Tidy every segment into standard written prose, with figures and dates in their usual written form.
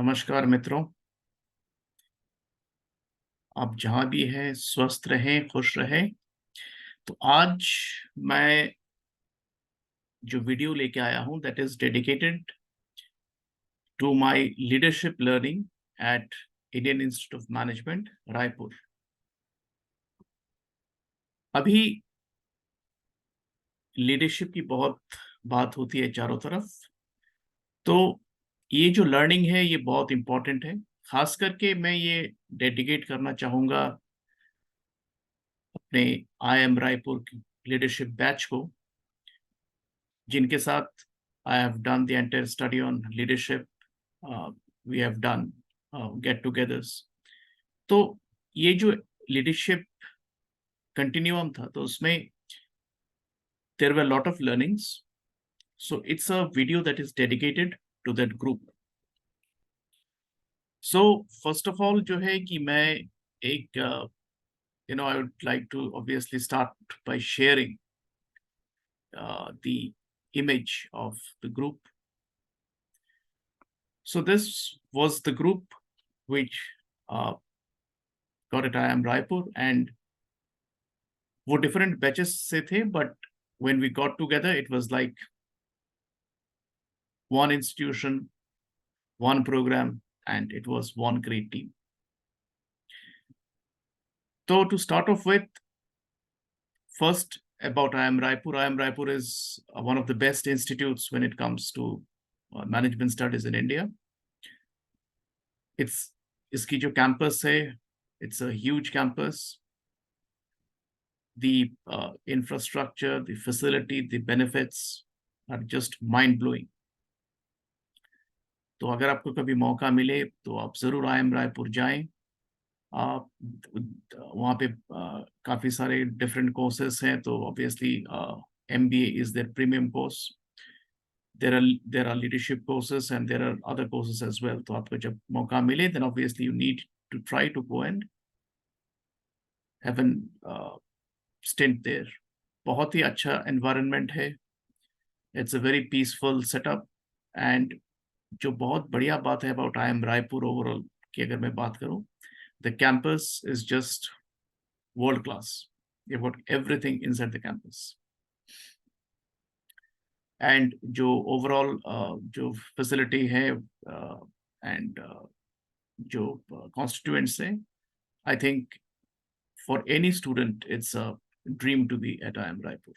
नमस्कार मित्रों। आप जहाँ भी हैं स्वस्थ रहें, खुश रहें। तो आज मैं जो वीडियो लेके आया हूँ that is dedicated to my leadership learning at Indian Institute of Management Raipur. अभी लीडरशिप की बहुत बात होती है चारों तरफ। तो ये जो लर्निंग है ये बहुत इम्पोर्टेंट है। खास करके मैं ये डेडिकेट करना चाहूँगा अपने IIM रायपुर की लीडरशिप बैच को, जिनके साथ I have done the entire study on leadership. We have done get-togethers. तो ये जो लीडरशिप कंटिन्यूअम था, तो उसमें there were a lot of learnings. So it's a video that is dedicated to that group. So first of all जो है कि मैं एक I would like to obviously start by sharing the image of the group. So this was the group which uh, got at IIM Raipur, and वो different batches से थे, but when we got together, it was like one institution, one program, and it was one great team. So to start off with, first about IIM Raipur. IIM Raipur is one of the best institutes when it comes to management studies in India. इसकी जो campus है, it's a huge campus. The infrastructure, the facility, the benefits are just mind-blowing. तो अगर आपको कभी मौका मिले तो आप ज़रूर IIM रायपुर जाएँ। आप वहाँ पे काफ़ी सारे डिफरेंट कोर्सेस हैं, तो obviously MBA is their premium course. There are leadership courses and there are other courses as well. तो आपको जब मौका मिले, then obviously you need to try to go and have an stint there. बहुत ही अच्छा environment है. It's a very peaceful setup, and जो बहुत बढ़िया बात है about IIM रायपुर ओवरऑल की अगर मैं बात करूं, the campus is just world class. You've got everything inside the campus. And जो overall जो facility है and जो constituents है, I think for any student it's a dream to be at IIM Raipur.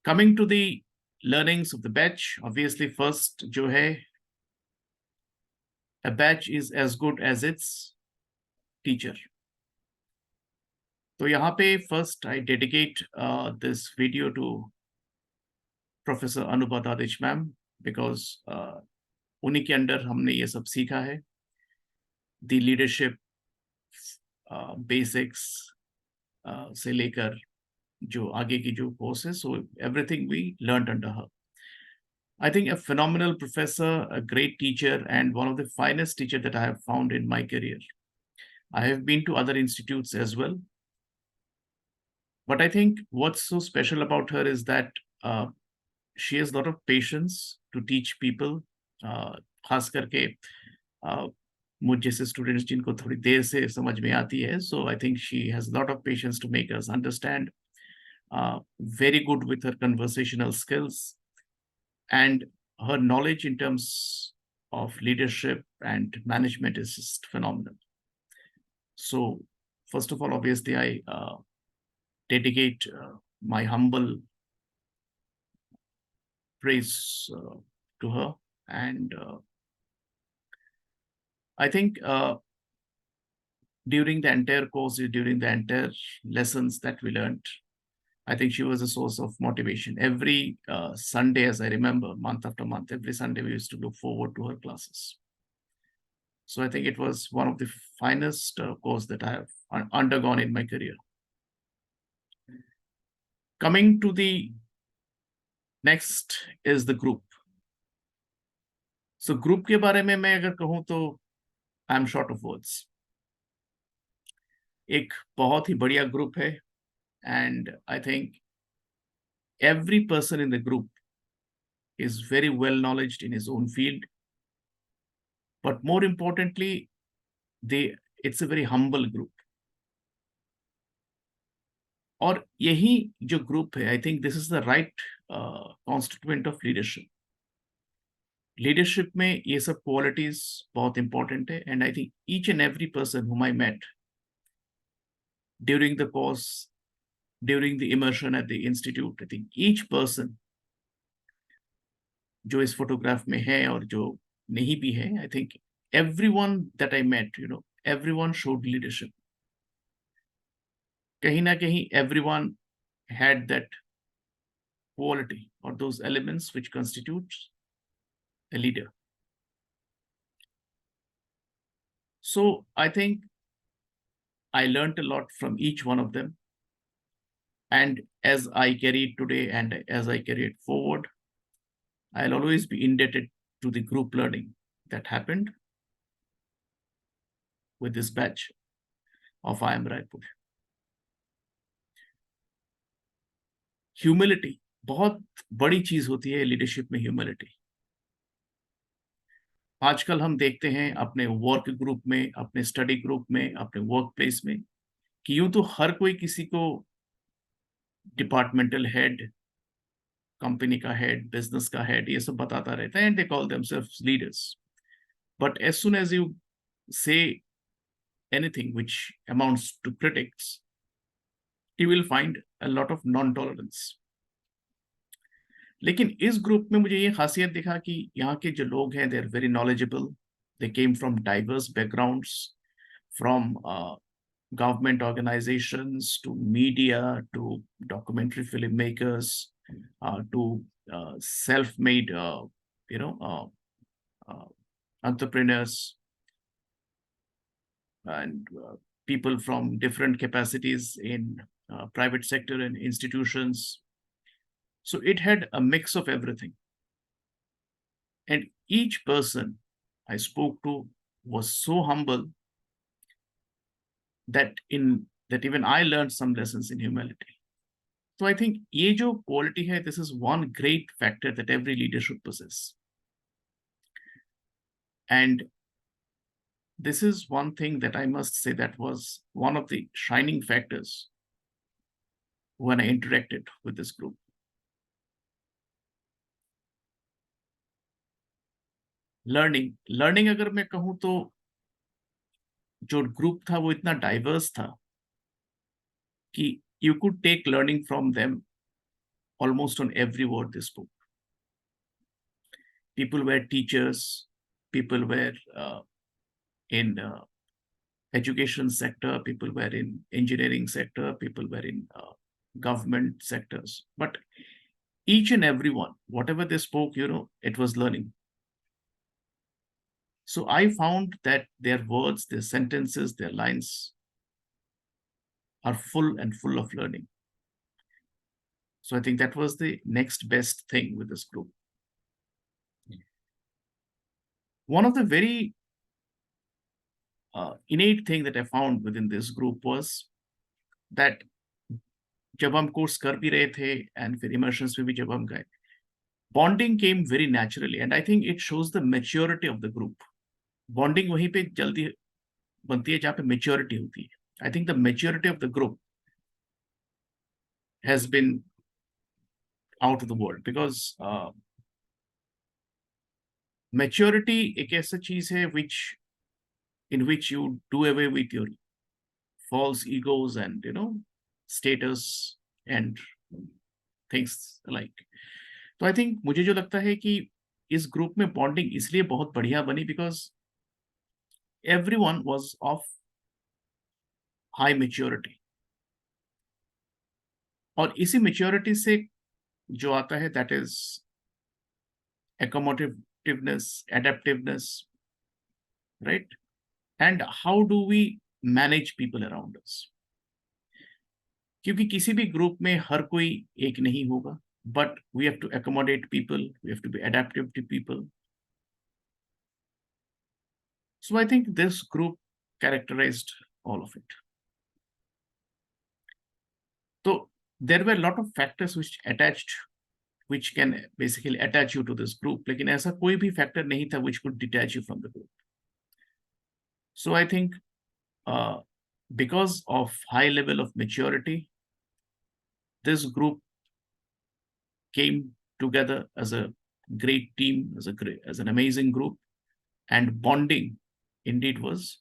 Coming to the learnings of the batch, obviously first जो है, a batch is as good as its teacher. तो यहाँ पे first I dedicate this video to Professor Anubha Dadish ma'am, because उन्हीं के under हमने ये सब सीखा है, the leadership basics से लेकर जो आगे की जो courses, so everything we learned under her. I think a phenomenal professor, a great teacher, and one of the finest teacher that I have found in my career. I have been to other institutes as well, but I think what's so special about her is that she has a lot of patience to teach people, खास करके मुझ जैसे students जिनको थोड़ी देर से समझ में आती है. So I think she has a lot of patience to make us understand. Very good with her conversational skills, and her knowledge in terms of leadership and management is just phenomenal. So first of all, obviously, I dedicate my humble praise to her. And I think during the entire course, during the entire lessons that we learned, I think she was a source of motivation. Every Sunday, as I remember, month after month, every Sunday we used to look forward to her classes. So I think it was one of the finest course that I have undergone in my career. Coming to the next is the group. So group के बारे में मैं अगर कहूँ तो I am short of words. एक बहुत ही बढ़िया group है, and I think every person in the group is very well knowledgeable in his own field. but more importantly, it's a very humble group. और यही जो ग्रुप है, I think this is the right constituent of leadership. Leadership में ये सब qualities बहुत important है, and I think each and every person whom I met during the course, during the immersion at the institute, I think each person जो इस photograph में है और जो नहीं भी है, I think everyone that I met, everyone showed leadership. कहीं ना कहीं everyone had that quality or those elements which constitutes a leader. So I think I learned a lot from each one of them. And as I carry it today and as I carry it forward, I'll always be indebted to the group learning that happened with this batch of IIM Raipur. Humility, बहुत बड़ी चीज होती है leadership में, humility. आजकल हम देखते हैं अपने वर्क ग्रुप में, अपने स्टडी ग्रुप में, अपने वर्क प्लेस में, कि यूं तो हर कोई किसी को डिपार्टमेंटल हेड, कंपनी का हेड, बिजनेस का हेड, ये सब बताता रहता है, and they call themselves leaders. But as soon as you say anything which amounts to critics, you will find a lot of non-tolerance. लेकिन इस ग्रुप में मुझे ये खासियत दिखा कि यहाँ के जो लोग हैं, they are very knowledgeable. They came from diverse backgrounds, from government organizations to media to documentary filmmakers to self-made, entrepreneurs and people from different capacities in private sector and institutions. So it had a mix of everything. And each person I spoke to was so humble that even I learned some lessons in humility. So I think ये जो quality है, this is one great factor that every leader should possess. And this is one thing that I must say that was one of the shining factors when I interacted with this group. Learning अगर मैं कहूँ तो जो group था वो इतना diverse था कि you could take learning from them almost on every word they spoke. People were teachers, people were in education sector, people were in engineering sector, people were in government sectors, but each and every one, whatever they spoke, it was learning. So I found that their words, their sentences, their lines are full of learning. So I think that was the next best thing with this group. One of the very innate thing that I found within this group was that जब हम course कर भी रहे थे and फिर immersions में भी जब हम गए, bonding came very naturally, and I think it shows the maturity of the group. Bonding वहीं पे जल्दी बनती है जहाँ पे maturity होती है. I think the maturity of the group has been out of the world because maturity एक ऐसा चीज है in which you do away with your false egos and status and things like. तो I think मुझे जो लगता है कि इस ग्रुप में बॉन्डिंग इसलिए बहुत बढ़िया बनी because everyone was of high maturity. और इसी maturity से जो आता है that is accommodativeness, adaptiveness, right? And how do we manage people around us? क्योंकि किसी भी ग्रुप में हर कोई एक नहीं होगा, but we have to accommodate people, we have to be adaptive to people. So I think this group characterized all of it. So there were a lot of factors which can basically attach you to this group, लेकिन ऐसा कोई भी factor नहीं था which could detach you from the group. So I think because of high level of maturity, this group came together as a great team, as an amazing group, and bonding indeed was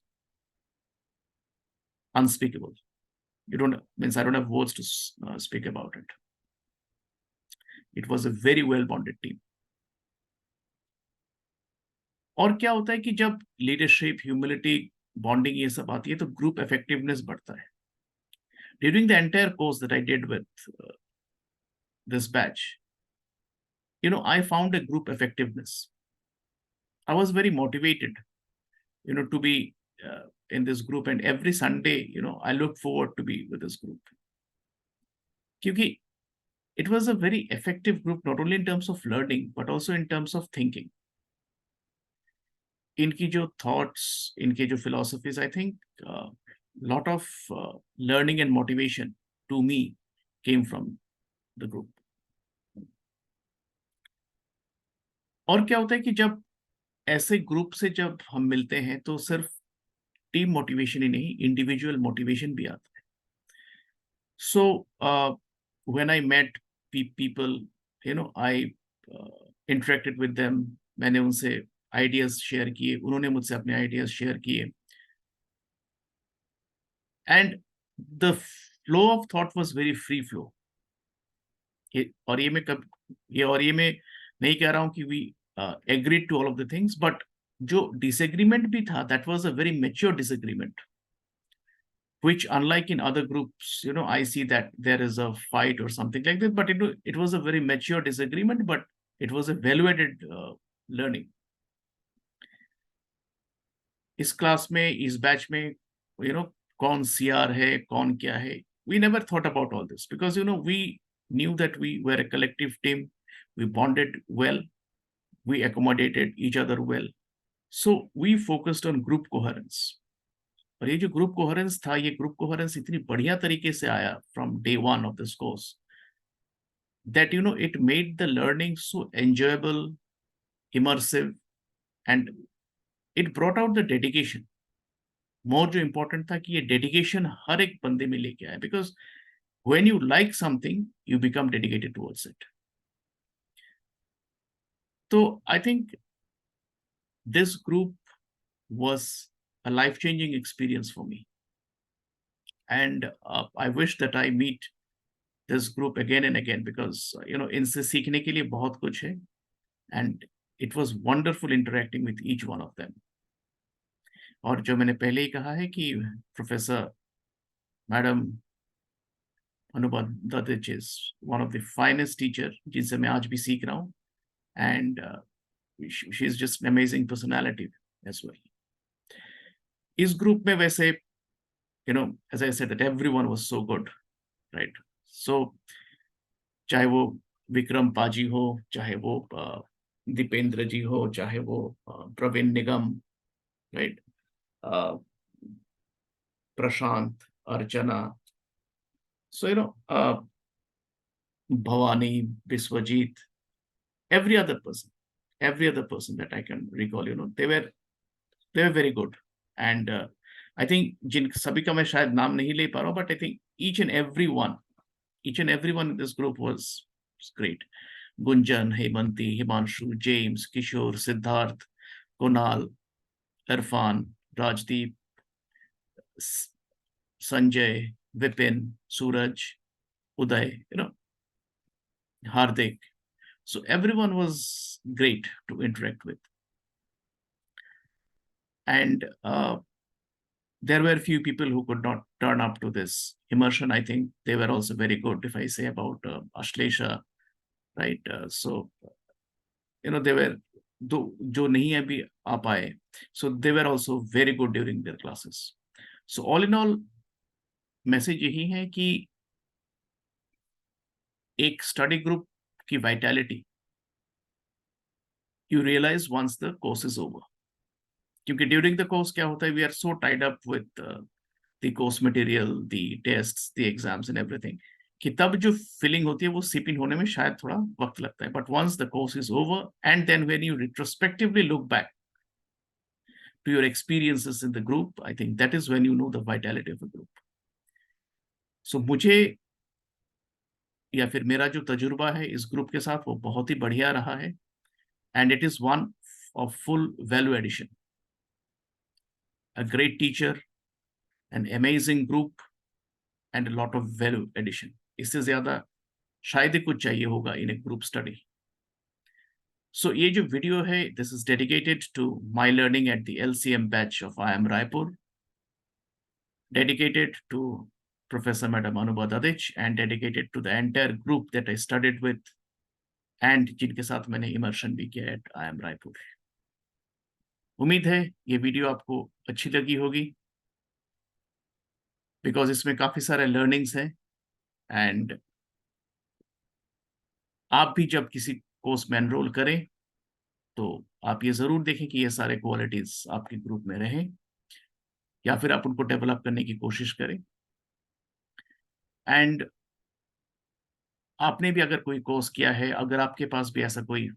unspeakable. You don't means I don't have words to speak about it. It was a very well bonded team. और क्या होता है कि जब leadership, humility, bonding ये सब आती है तो ग्रुप इफेक्टिवनेस बढ़ता है. During the entire course that I did with this batch, I found a group effectiveness. I was very motivated, to be in this group, and every Sunday, I look forward to be with this group. Because it was a very effective group, not only in terms of learning, but also in terms of thinking. इनकी जो thoughts, इनके जो philosophies, I think lot of learning and motivation to me came from the group. और क्या होता है कि जब ऐसे ग्रुप से जब हम मिलते हैं तो सिर्फ टीम मोटिवेशन ही नहीं, इंडिविजुअल मोटिवेशन भी आता है. So when I met people, I interacted with them, मैंने उनसे आइडियाज शेयर किए, उन्होंने मुझसे अपने आइडियाज शेयर किए, and the flow of thought was very free flow. और ये मैं नहीं कह रहा हूं कि we agreed to all of the things, but जो disagreement भी था, that was a very mature disagreement, which unlike in other groups, I see that there is a fight or something like that, but it was a very mature disagreement, but it was a valuated learning. इस class में, इस batch में, कौन CR है, कौन क्या है, we never thought about all this because we knew that we were a collective team. We bonded well, we accommodated each other well, so we focused on group coherence. और ये जो group coherence था, ये group coherence इतनी बढ़िया तरीके से आया from day one of this course that it made the learning so enjoyable, immersive, and it brought out the dedication. मोर जो इंपॉर्टेंट था कि ये डेडिकेशन हर एक बंदे में लेके आया, because when you like something, you become dedicated towards it. So I think this group was a life-changing experience for me, and I wish that I meet this group again and again because इनसे सीखने के लिए बहुत कुछ है, and it was wonderful interacting with each one of them. और जो मैंने पहले ही कहा है कि प्रोफेसर मैडम अनुभव Dutt is one of the finest teacher जिनसे मैं आज भी सीख रहा हूँ, and she is just an amazing personality as well. इस ग्रुप में वैसे as I said that everyone was so good, right? So चाहे वो विक्रम पाजी हो, चाहे वो दीपेंद्र जी हो, चाहे वो प्रवीण निगम, right? Prashant, Archana, so Bhavani, Biswajit, every other person that I can recall, they were very good. And I think जिन सभी का मैं शायद नाम नहीं ले पा रहा हूँ, but I think each and every one in this group was great. Gunjan, Hemanti, Himanshu, James, Kishore, Siddharth, Kunal, Irfan, Rajdeep, Sanjay, Vipin, Suraj, Uday, Hardik. So everyone was great to interact with. And there were a few people who could not turn up to this immersion. I think they were also very good. If I say about Ashlesha, right? So, they were, जो नहीं अभी आ पाए, so they were also very good during their classes. So all in all, message यही है कि एक study group की vitality you realize once the course is over. क्योंकि during the course क्या होता है, we are so tied up with the course material, the tests, the exams and everything, कि तब जो feeling होती है वो seep in होने में शायद थोड़ा वक्त लगता है. But once the course is over and then when you retrospectively look back, to your experiences in the group, I think that is when you know the vitality of a group. So मुझे या फिर मेरा जो तजुर्बा है इस group के साथ वो बहुत ही बढ़िया रहा है, and it is one of full value addition. A great teacher, an amazing group, and a lot of value addition. इससे ज्यादा शायद ही कुछ चाहिए होगा in a group study. So ये जो वीडियो है, this is dedicated to my learning at the LCM batch of IIM Raipur, dedicated to Professor Madam Anubha Dadich, and dedicated to the entire group that I studied with, and जिनके साथ मैंने immersion भी किया at IIM Raipur. उम्मीद है ये video आपको अच्छी लगी होगी, बिकॉज इसमें काफी सारे लर्निंग्स हैं, एंड आप भी जब किसी कोर्स में एनरोल करें तो आप ये जरूर देखें कि ये सारे क्वालिटीज आपके ग्रुप में रहें, या फिर आप उनको डेवलप करने की कोशिश करें। एंड आपने भी अगर कोई कोर्स किया है, अगर आपके पास भी ऐसा कोई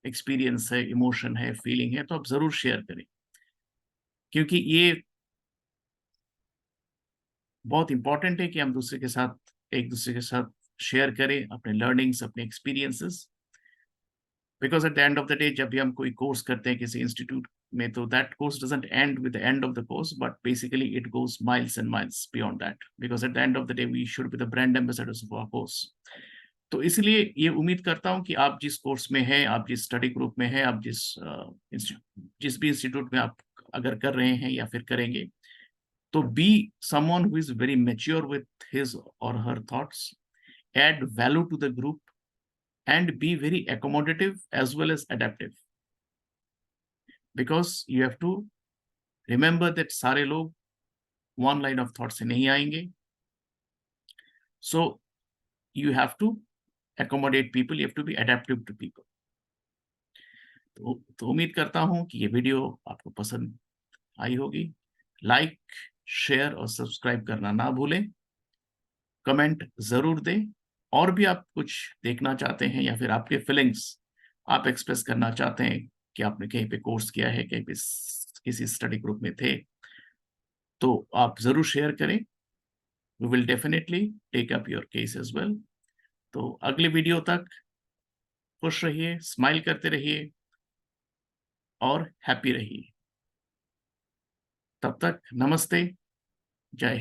एक्सपीरियंस है, इमोशन है, फीलिंग है, तो आप जरूर शेयर करें, क्योंकि ये बहुत इंपॉर्टेंट है कि हम एक दूसरे के साथ शेयर करें अपने लर्निंग्स, अपने experiences, because at the end of the day जब भी हम कोई कोर्स करते हैं किसी इंस्टीट्यूट में, तो that course doesn't end with the end of the course, but basically it goes miles and miles beyond that, because at the end of the day we should be the brand ambassadors of our course. तो इसलिए ये उम्मीद करता हूं कि आप जिस course में हैं, आप जिस स्टडी ग्रुप में हैं, आप जिस भी इंस्टीट्यूट में आप अगर कर रहे हैं या फिर करेंगे, तो be someone who is very mature with his or her thoughts, add value to the group, and be very accommodative as well as adaptive, because you have to remember that सारे लोग one line of thought से नहीं आएंगे, so you have to accommodate people, you have to be adaptive to people. तो उम्मीद करता हूं कि ये वीडियो आपको पसंद आई होगी। लाइक, शेयर और सब्सक्राइब करना ना भूलें, कमेंट जरूर दें, और भी आप कुछ देखना चाहते हैं या फिर आपके फीलिंग्स आप एक्सप्रेस करना चाहते हैं कि आपने कहीं पे कोर्स किया है, कहीं पे किसी स्टडी ग्रुप में थे, तो आप जरूर शेयर करें। We will definitely take up your case as well. तो अगले वीडियो तक खुश रहिए, स्माइल करते रहिए और हैप्पी रहिए। तब तक नमस्ते, जय हिंद।